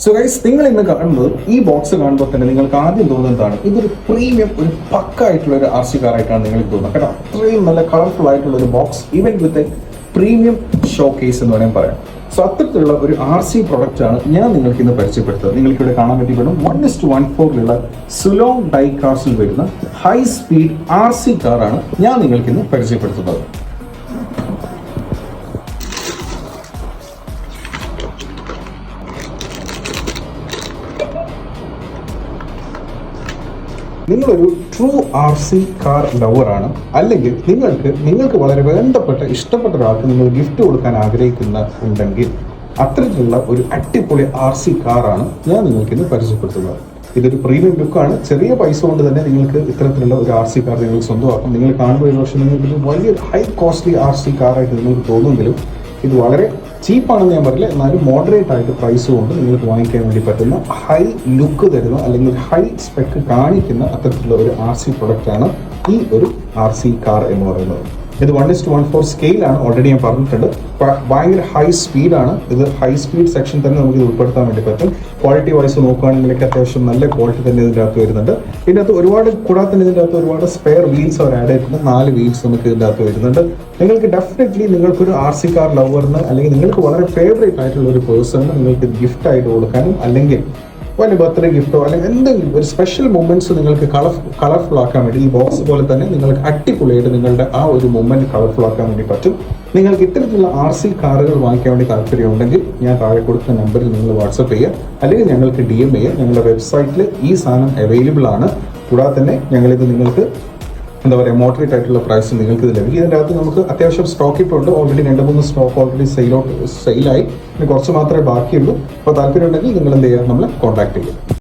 So guys, നിങ്ങൾ ഇന്ന് കാണുന്നത് ഈ ബോക്സ് കാണുമ്പോൾ തന്നെ നിങ്ങൾക്ക് ആദ്യം തോന്നുന്നതാണ് ഇതൊരു പ്രീമിയം ഒരു പക്കായിട്ടുള്ള ഒരു RC കാർ ആയിട്ടാണ് നിങ്ങൾക്ക് തോന്നുന്നത്. കേട്ടോ, അത്രയും നല്ല കളർഫുൾ ആയിട്ടുള്ള ഒരു box, even with premium show case എന്ന് വേണമെങ്കിൽ പറയാം. സോ അത്തരത്തിലുള്ള ഒരു RC പ്രൊഡക്റ്റ് ആണ് ഞാൻ നിങ്ങൾക്ക് ഇന്ന് പരിചയപ്പെടുത്തുന്നത്. നിങ്ങൾക്ക് ഇവിടെ കാണാൻ പറ്റിപ്പെടും 1:14 സുലോങ് ഡൈ കാസ്റ്റിൽ വരുന്ന ഹൈ സ്പീഡ് RC കാറാണ് ഞാൻ നിങ്ങൾക്ക് ഇന്ന് പരിചയപ്പെടുത്തുന്നത്. നിങ്ങളൊരു ട്രൂ RC കാർ ലവറാണ്, അല്ലെങ്കിൽ നിങ്ങൾക്ക് വളരെ വേണ്ടപ്പെട്ട ഇഷ്ടപ്പെട്ട ഒരാൾക്ക് നിങ്ങൾ ഗിഫ്റ്റ് കൊടുക്കാൻ ഉണ്ടെങ്കിൽ അത്തരത്തിലുള്ള ഒരു അടിപൊളി RC കാറാണ് ഞാൻ നിങ്ങൾക്ക് ഇന്ന് പരിചയപ്പെടുത്തുന്നത്. ഇതൊരു പ്രീമിയം ലുക്കാണ്. ചെറിയ പൈസ കൊണ്ട് തന്നെ നിങ്ങൾക്ക് ഇത്തരത്തിലുള്ള ഒരു RC കാർ നിങ്ങൾക്ക് സ്വന്തമാക്കാം. നിങ്ങൾ കാണുമ്പോൾ ഒരു പക്ഷേ നിങ്ങൾക്ക് വലിയൊരു ഹൈ കോസ്റ്റ്ലി RC കാറായിട്ട് നിങ്ങൾക്ക് തോന്നുമെങ്കിലും ഇത് വളരെ ചീപ്പാണെന്ന് ഞാൻ പറയില്ല, എന്നാലും മോഡറേറ്റ് ആയിട്ട് പ്രൈസ് കൊണ്ട് നിങ്ങൾക്ക് വാങ്ങിക്കാൻ വേണ്ടി പറ്റുന്ന ഹൈ ലുക്ക് തരുന്ന അല്ലെങ്കിൽ ഹൈ സ്പെക്ക് കാണിക്കുന്ന അത്തരത്തിലുള്ള ഒരു RC പ്രൊഡക്റ്റാണ് ഈ ഒരു RC കാർ എന്ന് പറയുന്നത്. ഇത് 1:14 സ്കെയിലാണ്, ഓൾറെഡി ഞാൻ പറഞ്ഞിട്ടുണ്ട്. ഭയങ്കര ഹൈ സ്പീഡാണ്. ഇത് ഹൈ സ്പീഡ് സെക്ഷൻ തന്നെ നമുക്ക് ഇത് ഉൾപ്പെടുത്താൻ വേണ്ടി പറ്റും. ക്വാളിറ്റി വൈസ് നോക്കുകയാണെങ്കിലൊക്കെ അത്യാവശ്യം നല്ല ക്വാളിറ്റി തന്നെ ഇതിൻ്റെ അകത്ത് വരുന്നുണ്ട്. ഇതിൻ്റെ അകത്ത് കൂടാതെ തന്നെ ഇതിൻ്റെ അകത്ത് ഒരുപാട് സ്പെയർ വീൽസ് അവർ ആഡ് ചെയ്തിട്ടുണ്ട്. 4 വീൽസ് നമുക്ക് ഇതിൻ്റെ അകത്ത് വരുന്നുണ്ട്. നിങ്ങൾക്ക് ഡെഫിനറ്റ്ലി നിങ്ങൾക്കൊരു RC കാർ ലവറിന് അല്ലെങ്കിൽ നിങ്ങൾക്ക് വളരെ ഫേവറേറ്റ് ആയിട്ടുള്ള ഒരു പേഴ്സണിന് നിങ്ങൾക്ക് ഗിഫ്റ്റ് ആയിട്ട് കൊടുക്കാനും, അല്ലെങ്കിൽ വലിയ ബർത്ത്ഡേ ഗിഫ്റ്റോ അല്ലെങ്കിൽ എന്തെങ്കിലും ഒരു സ്പെഷ്യൽ മൊമെന്റ്സ് നിങ്ങൾക്ക് കളർഫുൾ ആക്കാൻ വേണ്ടി ഈ ബോക്സ് പോലെ തന്നെ നിങ്ങൾക്ക് അടിപൊളിയായിട്ട് നിങ്ങളുടെ ആ ഒരു മൊമെന്റ് കളർഫുൾ ആക്കാൻ വേണ്ടി പറ്റും. നിങ്ങൾക്ക് ഇത്തരത്തിലുള്ള RC കാറുകൾ വാങ്ങിക്കാൻ വേണ്ടി താല്പര്യമുണ്ടെങ്കിൽ ഞാൻ താഴെ കൊടുക്കുന്ന നമ്പറിൽ നിങ്ങൾ വാട്സപ്പ് ചെയ്യുക, അല്ലെങ്കിൽ ഞങ്ങൾക്ക് DM ചെയ്യുക. ഞങ്ങളുടെ വെബ്സൈറ്റിൽ ഈ സാധനം അവൈലബിൾ ആണ്. കൂടാതെ തന്നെ ഞങ്ങളിത് നിങ്ങൾക്ക് മോഡറേറ്റ് ആയിട്ടുള്ള പ്രൈസ് നിങ്ങൾക്ക് ഇത് ലഭിക്കും. ഇതിൻ്റെ അകത്ത് നമുക്ക് അത്യാവശ്യം സ്റ്റോക്ക് ഇപ്പോൾ ഉണ്ട്. ഓൾറെഡി 2-3 സ്റ്റോക്ക് ഓൾറെഡി സെയിലായി. ഇനി കുറച്ച് മാത്രമേ ബാക്കിയുള്ളൂ. അപ്പോൾ താല്പര്യം ഉണ്ടെങ്കിൽ നിങ്ങൾ എന്ത് ചെയ്യുക, നമ്മളെ കോൺടാക്ട് ചെയ്യുക.